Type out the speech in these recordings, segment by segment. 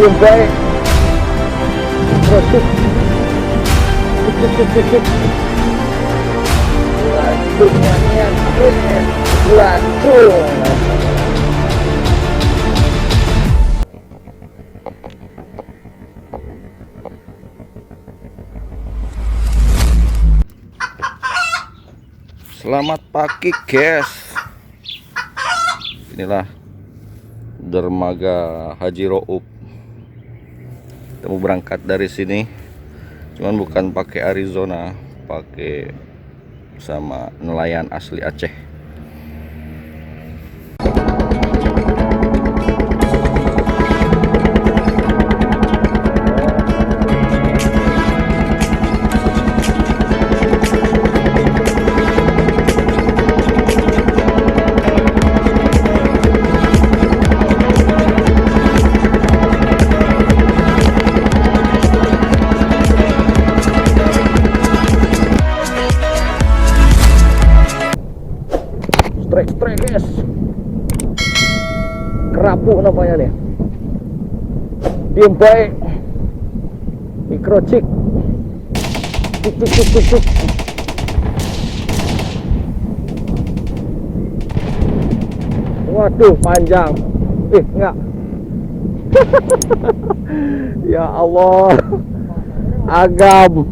Diem baik. Terus. Langsungnya langsung. Selamat pagi guys. Inilah dermaga Haji Ro'ub. Kita mau berangkat dari sini, cuman bukan pakai Arizona, pakai sama nelayan asli Aceh. Strike guys, kerapu namanya nih. Diem baik, microchip. Cuk. Waduh, panjang. Enggak. Ya Allah, agam.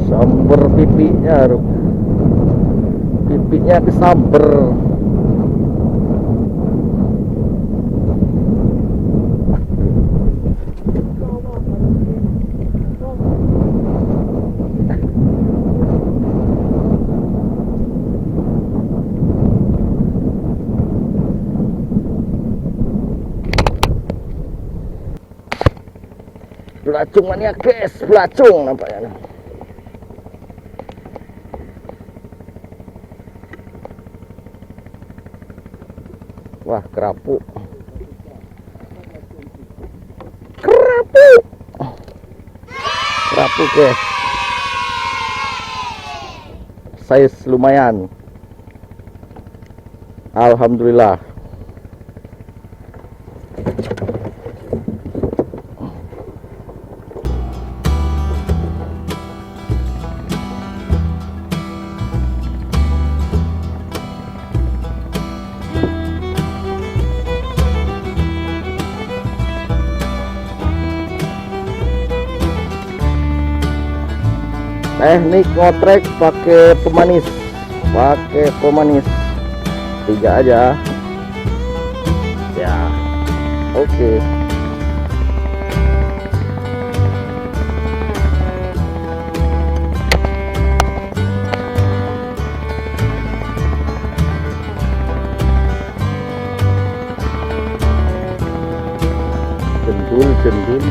Samber pipinya kesamber. Belacungannya guys, belacung nampaknya. Wah, kerapu guys, size lumayan, alhamdulillah. Teknik ngotrek pakai pemanis, 3 aja ya. Oke. Cendul.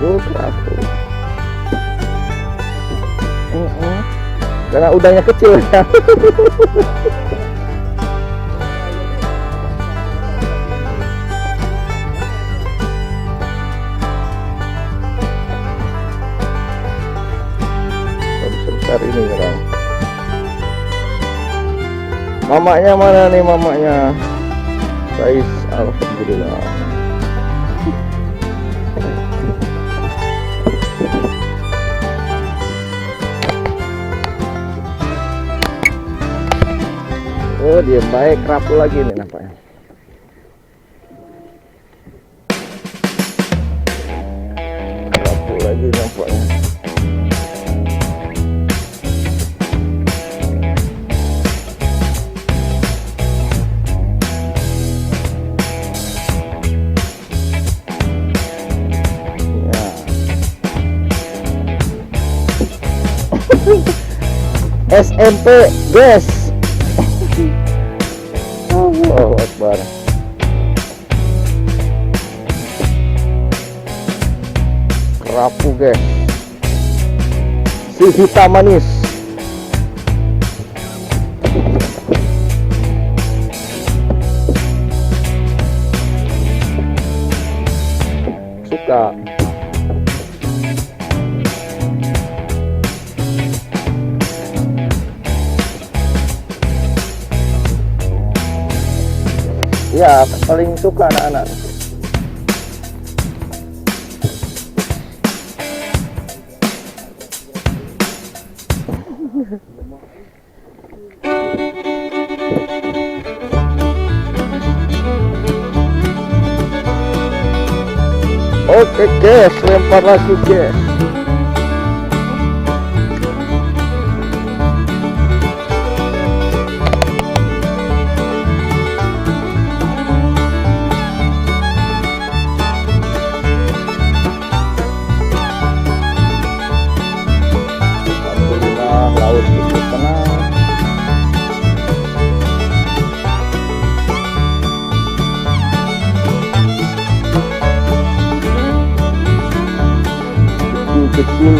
Kerapu. Karena udangnya kecil ya. Sebesar ini sekarang. Mamaknya mana nih mamaknya? Size alhamdulillah. Oh, dia baik, rapuh lagi nih nampaknya. Rapuh lagi nampaknya. Ya. SMP, guys. Allahu Akbar. Rapuh guys, si hitam manis. Suka. Ya, paling suka anak-anak. Oke guys, lempar lagi guys. Alhamdulillah, laut itu tenang. Kecil.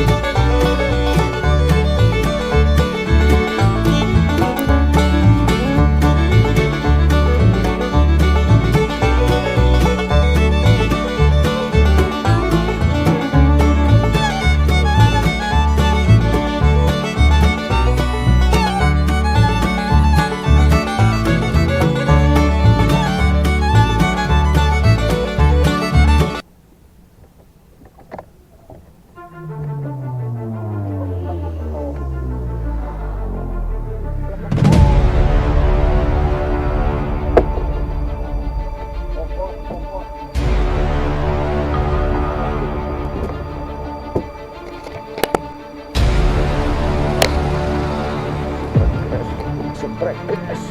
Seprek guys.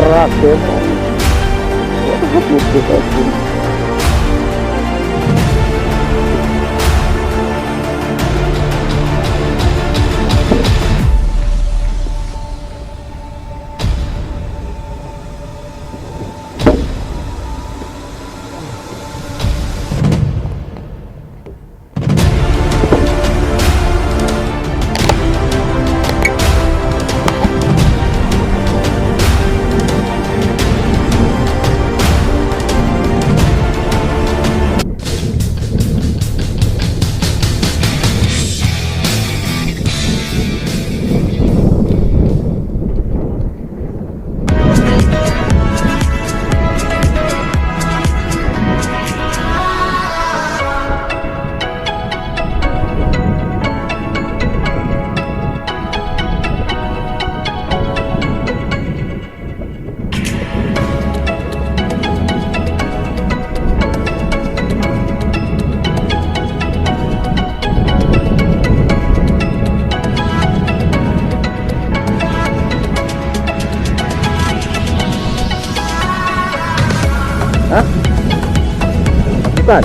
Raket. Hah? Bukan.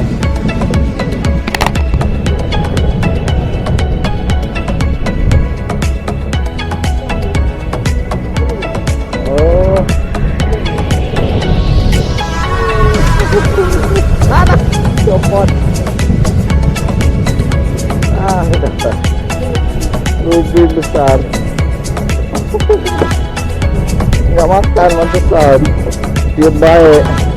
Oh. Mana? Copot. Ah, udah. Lebih besar. Nggak makan, mantesan. Dia baik.